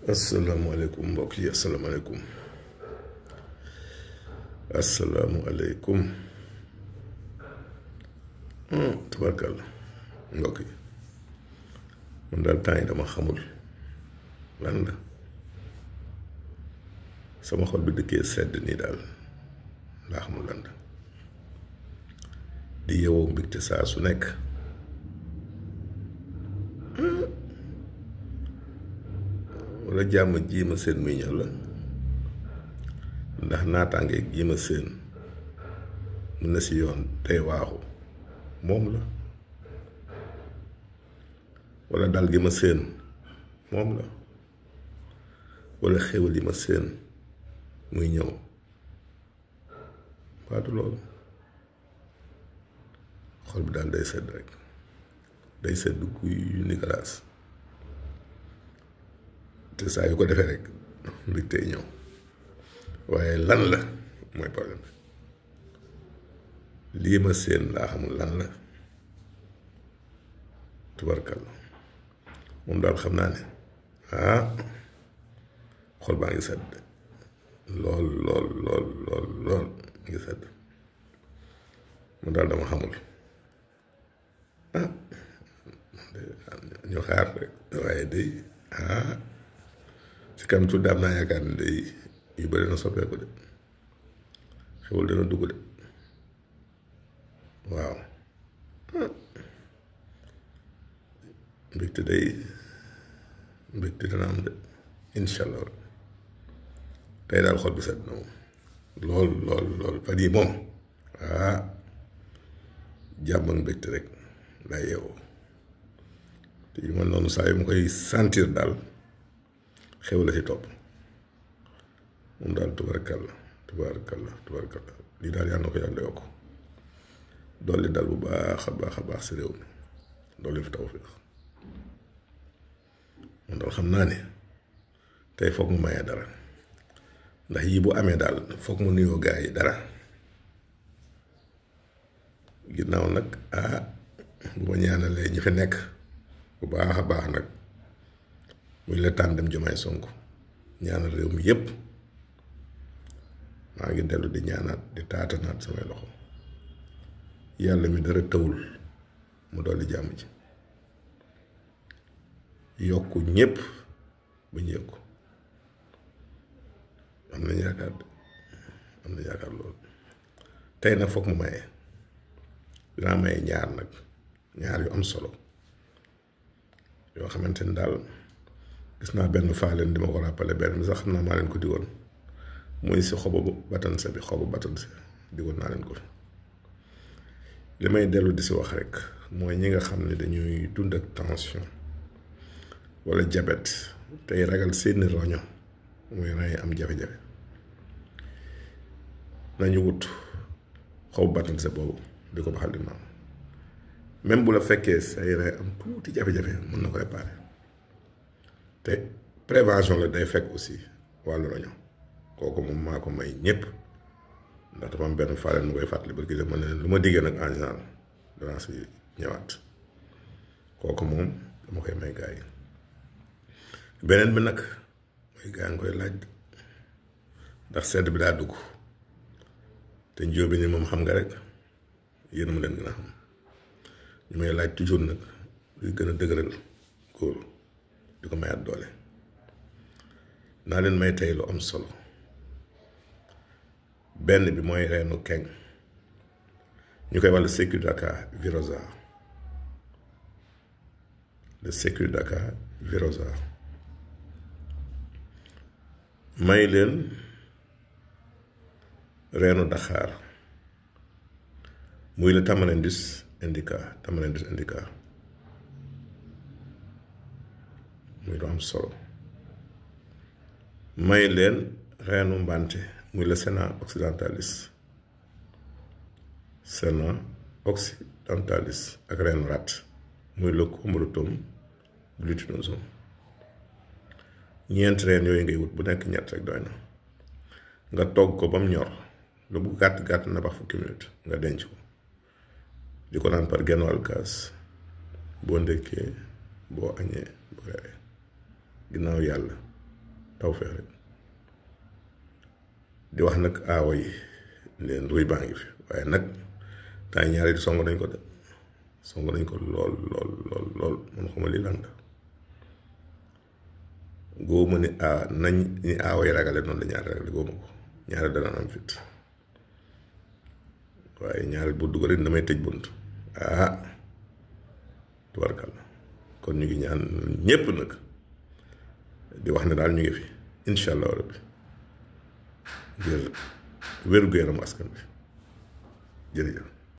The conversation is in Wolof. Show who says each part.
Speaker 1: asalaamaaleykum mbokk yi asalaamaaleykum asalaamualeykum tabarkalla mbokk yi man daal temps yi dama xamul lan la sama xol bi dëkkee sedd nii daal laa xamul lan la di yeewoo mbégte saa su nekk wala jàmm jiima seen muy ñëw la ndax naataange jiima seen mun na si yoon tey waaxu moom la wala dal gi ma seen moom la wala xéwal yi ma seen muy ñëw baatu loolu xol bi daal day sedd rek day sedd guy ni galaas te saa yu ko defee rek mbégte ñëw waaye lan la mooy problème lii ma seen laa xamul lan la tubarkalla moom daal xam naa ne xol baa ngi sedd lool lool lool lool lool ngi sedd moom daal dama xamul ñu xaar rek waaye day si kam tuuti am naa yaakaar ne day yu bëri na soppeeku de xewul dina dugg de waaw mbégte dina am de incha allah tey daal xol bi set na moom lool lool lool fan yii moom jàmm ak mbégte rek laa yeewoo te yu ma noonu saa yu ma koy sentir daal xew la ci topp moom daal tubaarkalla lii daal yàlla na ko yàlla yokk dolli dal bu baax a baax si réew mi dolli fi tawfiix moom daal xam naa ne tey foog mu mayee dara ndax yii bu amee daal foog mu nuyoo gaa yi dara ginnaaw nag bu ma ñaanalee ñi fi nekk bu baax a baax nag muy la tàndem Diomaye Sonko ñaanal réew mi yépp maa ngi dellu di ñaanaat di taatanaat samay loxo yàlla mi dara tawul mu dolli jàmm ji yokku ñépp ba ñu yëg ko am nañ yaakaar loolu tey nag foog mu maye dinaa maye ñaar yu am solo yoo xamante ni daal gis naa benn faa leen di ma ko rappelé benn bi sax xam naa maa leen ko digoon muy si xobu batanse digoon naa leen ko fi li may dellu di si wax rek mooy ñi nga xam ne dañuy dund ak tension walla diabète tey ragal seeni roño muy rey am jafe-jafe nañu wut xobu batanse boobu di ko baxal di naan même bu la fekkee say rey am tuuti jafe-jafe mën na ko réparer te prévention la day fekk aussi wàllu roño kooku moom maa ko may ñëpp ndax dafa am benn faale nu koy fàttali ba kii ma ne lu ma diggee nag en général danaa si ñëwaat kooku moom dama koy may gaa yi beneen bi nag mooy gaa ngi koy laaj ndax sedd bi daa dugg te njóobi ni moom xam nga rek yéen mu leen gën a xam ñu may laaj toujours nag luy gën a dëgëral góor di ko mayaat doole naa leen may tey lu am solo benn bi mooy reenu keng ñu koy wax le Sécurudaka virosa may leen reenu daxaar muy le Tamarindus indica muy lu am solo may leen reenu mbante muy le Senna occidentalis ak reenu rat muy le Combretum glutinosum ñeenti reen yooyu ngay wut bu nekk ñett rek doy na nga togg ko ba mu ñor lu bu gàtt na ba fukki minute nga denc ko di ko naan par genn wàll kaas boo ndékkee boo añee boo reeree ginnaaw yàlla tawfeex rek di wax nag aawo yi leen ruy baa ngi fi waaye nag temps ñaari song nañ ko de song nañ ko lool man xuma li lan la góoma ni nañ ni aawo yi ragale noonu la ñaari ragale góoma ko ñaari danaan am fit waaye ñaari bu dugalee damay tëj bunt tubarkal kon ñu ngi ñaan ñépp nag di wax ne daal ñu ngi fi incha allah rabbi ngir wér-gu-yaram askan bi jërëjëf